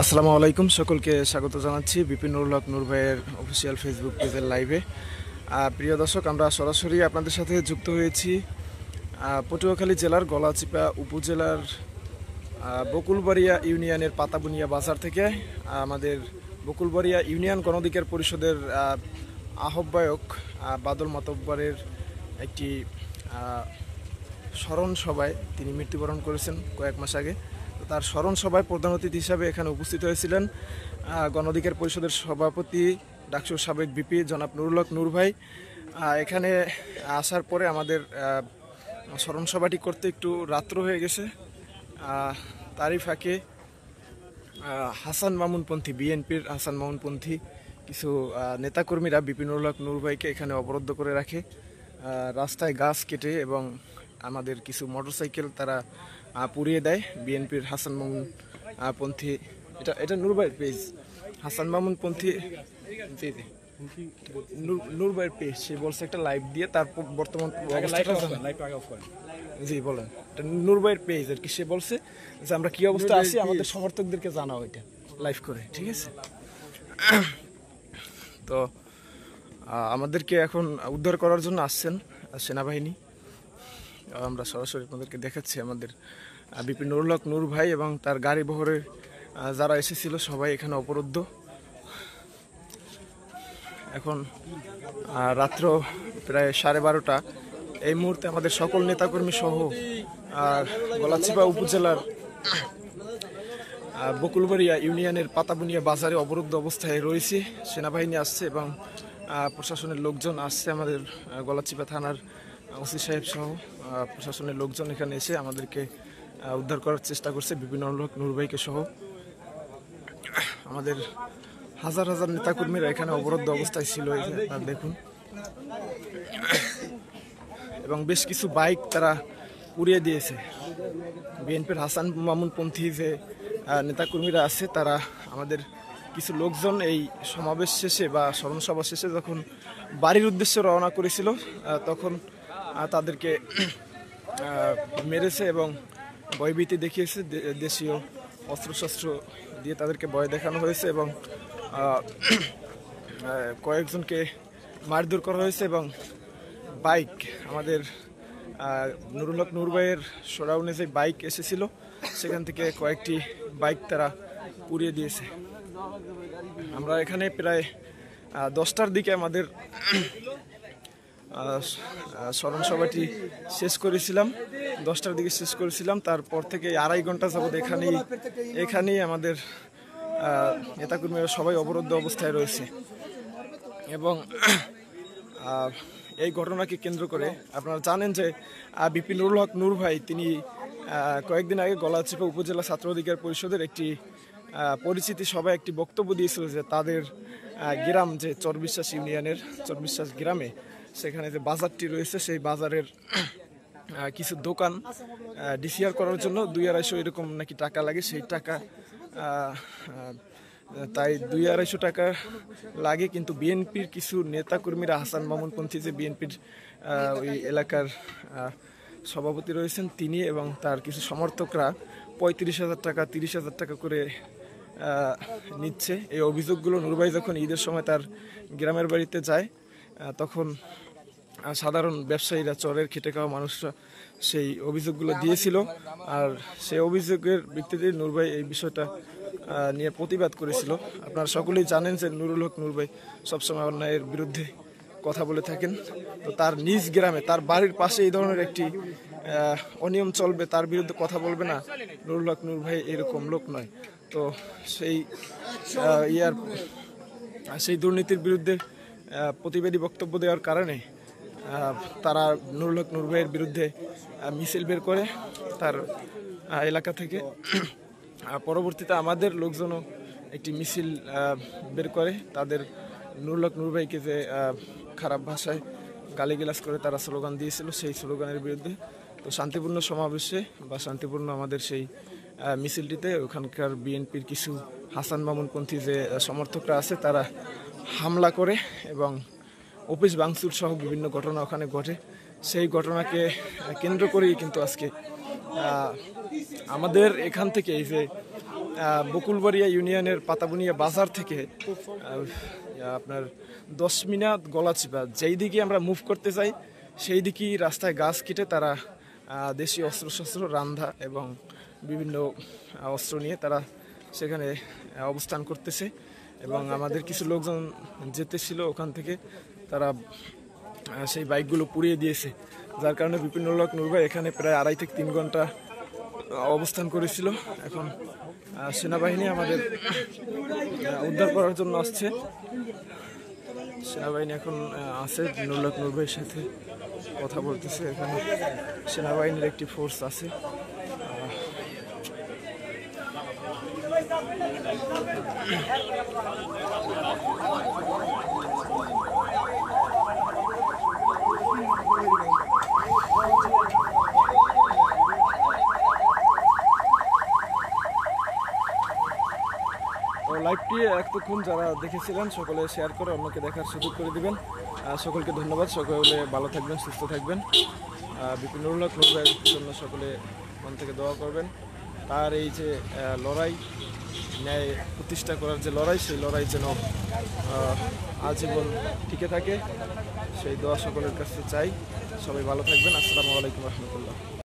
আসসালামু আলাইকুম, সকলকে স্বাগত জানাচ্ছি বিপিন নুরুল হক নূর ভাইয়ের অফিসিয়াল ফেসবুক পেজের লাইভে। প্রিয় দর্শক, আমরা সরাসরি আপনাদের সাথে যুক্ত হয়েছি পটুয়াখালী জেলার গলাচিপা উপজেলার বকুলবাড়িয়া ইউনিয়নের পাতাবুনিয়া বাজার থেকে। আমাদের বকুলবাড়িয়া ইউনিয়ন গণঅধিকার পরিষদের আহ্বায়ক বাদল মাতব্বরের একটি স্মরণ সভায় তিনি মৃত্যুবরণ করেছেন কয়েক মাস আগে। তার স্মরণ সভায় প্রধান অতিথি হিসাবে এখানে উপস্থিত হয়েছিলেন গণঅধিকার পরিষদের সভাপতি ডাকসুর সাবেক ভিপি জনাব নুরুল হক নূর ভাই। এখানে আসার পরে আমাদের স্মরণ সভাটি করতে একটু রাত্র হয়ে গেছে। তারই ফাঁকে হাসান মামুনপন্থী, বিএনপির হাসান মামুনপন্থী কিছু নেতাকর্মীরা বিপিন নুরুল হক নূর ভাইকে এখানে অবরুদ্ধ করে রাখে। রাস্তায় গাছ কেটে এবং আমাদের কিছু মোটরসাইকেল তারা পুড়িয়ে দেয়। বিএনপির হাসান মামুনপন্থী, এটা নূর ভাইয়ের পেজ, হাসান মামুনপন্থী নূর ভাইয়ের পেজ, সে বলছে একটা লাইভ দিয়ে তার বর্তমান জি বলেন, এটা নূর ভাইয়ের পেজ আর কি। সে বলছে যে আমরা কি অবস্থা আছি আমাদের সমর্থকদেরকে জানাও এটা লাইভ করে, ঠিক আছে? তো আমাদেরকে এখন উদ্ধার করার জন্য আসছেন সেনাবাহিনী। আমরা সরাসরি আপনাদেরকে দেখাচ্ছি আমাদের বিপিন নুরুল হক নূর ভাই এবং তার গাড়ি বহরে যারা এসেছিল সবাই এখানে অবরুদ্ধ। এখন রাত্র প্রায় 12:30। এই মুহূর্তে আমাদের সকল নেতাকর্মী সহ গলাচিপা উপজেলার বকুলবাড়িয়া ইউনিয়নের পাতাবুনিয়া বাজারে অবরুদ্ধ অবস্থায় রয়েছে। সেনাবাহিনী আসছে এবং প্রশাসনের লোকজন আসছে। আমাদের গলাচিপা থানার ওসি সাহেব সহ প্রশাসনের লোকজন এখানে এসে আমাদেরকে উদ্ধার করার চেষ্টা করছে, বিপিন নুরুল হক নূর ভাইকে সহ। আমাদের হাজার হাজার নেতাকর্মীরা এখানে অবরুদ্ধ অবস্থায় ছিল, দেখুন। এবং বেশ কিছু বাইক তারা উড়িয়ে দিয়েছে। বিএনপির হাসান মামুনপন্থী যে নেতাকর্মীরা আছে তারা, আমাদের কিছু লোকজন এই সমাবেশ শেষে বা স্মরণ সভা শেষে যখন বাড়ির উদ্দেশ্যে রওনা করেছিল তখন তাদেরকে মেরেছে এবং ভয়ভীতি দেখিয়েছে। দেশীয় অস্ত্রশস্ত্র দিয়ে তাদেরকে ভয় দেখানো হয়েছে এবং কয়েকজনকে মারধর করা হয়েছে। এবং বাইক, আমাদের নুরুল হক নূর ভাইয়ের শোডাউনে যে বাইক এসেছিল সেখান থেকে কয়েকটি বাইক তারা পুড়িয়ে দিয়েছে। আমরা এখানে প্রায় 10টার দিকে আমাদের স্মরণ সভাটি শেষ করেছিলাম, 10টার দিকে শেষ করেছিলাম। তারপর থেকে 2.5 ঘন্টা যাবৎ এখানেই আমাদের নেতাকর্মীরা সবাই অবরুদ্ধ অবস্থায় রয়েছে। এবং এই ঘটনাকে কেন্দ্র করে আপনারা জানেন যে বিপিন নুরুল হক নূর ভাই তিনি কয়েকদিন আগে গলাচিপা উপজেলা ছাত্র অধিকার পরিষদের একটি পরিচিতি সভায় একটি বক্তব্য দিয়েছিল যে তাদের গ্রাম, যে চরবিশ্বাস ইউনিয়নের চরবিশ্বাস গ্রামে, সেখানে যে বাজারটি রয়েছে সেই বাজারের কিছু দোকান ডিসিআর করার জন্য 200-250 এরকম নাকি টাকা লাগে। সেই টাকা তাই 200-250 টাকা লাগে, কিন্তু বিএনপির কিছু নেতাকর্মীরা, হাসান মামুনপন্থী যে বিএনপির ওই এলাকার সভাপতি রয়েছেন তিনি এবং তার কিছু সমর্থকরা 35,000 টাকা 30,000 টাকা করে নিচ্ছে। এই অভিযোগগুলো নূর ভাই যখন ঈদের সময় তার গ্রামের বাড়িতে যায় তখন সাধারণ ব্যবসায়ীরা, চরের খেটে খাওয়া মানুষরা সেই অভিযোগগুলো দিয়েছিল। আর সেই অভিযোগের ভিত্তিতে নূর ভাই এই বিষয়টা নিয়ে প্রতিবাদ করেছিল। আপনারা সকলেই জানেন যে নুরুল হক নূর ভাই সবসময় অন্যায়ের বিরুদ্ধে কথা বলে থাকেন। তো তার নিজ গ্রামে, তার বাড়ির পাশে এই ধরনের একটি অনিয়ম চলবে, তার বিরুদ্ধে কথা বলবে না, নুরুল হক নূর ভাই এরকম লোক নয়। তো সেই দুর্নীতির বিরুদ্ধে প্রতিবাদী বক্তব্য দেওয়ার কারণে তারা নুরুল হক নূর ভাইয়ের বিরুদ্ধে মিছিল বের করে তার এলাকা থেকে। পরবর্তীতে আমাদের লোকজনও একটি মিছিল বের করে তাদের নুরুল হক নূর ভাইকে যে খারাপ ভাষায় গালিগালাজ করে তারা স্লোগান দিয়েছিল, সেই স্লোগানের বিরুদ্ধে। তো শান্তিপূর্ণ সমাবেশে বা শান্তিপূর্ণ আমাদের সেই মিছিলটিতে ওখানকার বিএনপির কিছু হাসান মামুনপন্থী যে সমর্থকরা আছে তারা হামলা করে এবং অফিস ভাঙচুর সহ বিভিন্ন ঘটনা ওখানে ঘটে। সেই ঘটনাকে কেন্দ্র করেই কিন্তু আজকে আমাদের এখান থেকে এই যে বকুলবাড়িয়া ইউনিয়নের পাতাবুনিয়া বাজার থেকে আপনার 10 মিনিট গলাচিপা যেই দিকে আমরা মুভ করতে চাই সেই দিকেই রাস্তায় গাছ কেটে তারা দেশীয় অস্ত্রশস্ত্র রান্ধা এবং বিভিন্ন অস্ত্র নিয়ে তারা সেখানে অবস্থান করতেছে এবং আমাদের কিছু লোকজন যেতেছিল ওখান থেকে তারা সেই বাইকগুলো পুড়িয়ে দিয়েছে, যার কারণে বিপিনুল হক নূর ভাই এখানে প্রায় 2.5 থেকে 3 ঘন্টা অবস্থান করেছিল। এখন সেনাবাহিনী আমাদের উদ্ধার করার জন্য আসছে। সেনাবাহিনী এখন আছে, বিপিনুল হক নূর ভাইয়ের সাথে কথা বলতেছে। এখানে সেনাবাহিনীর একটি ফোর্স আছে। লাইভটি এতক্ষণ যারা দেখেছিলেন সকলে শেয়ার করে অন্যকে দেখার সুযোগ করে দিবেন। সকলকে ধন্যবাদ। সকলে ভালো থাকবেন, সুস্থ থাকবেন। বিপিনুল হক নূর ভাইয়ের জন্য সকলে মন থেকে দোয়া করবেন। তার এই যে লড়াই, ন্যায় প্রতিষ্ঠা করার যে লড়াই, সেই লড়াই যেন আজীবন টিকে থাকে, সেই দোয়া সকলের কাছে চাই। সবাই ভালো থাকবেন। আসসালামু আলাইকুম রহমতুল্লাহ।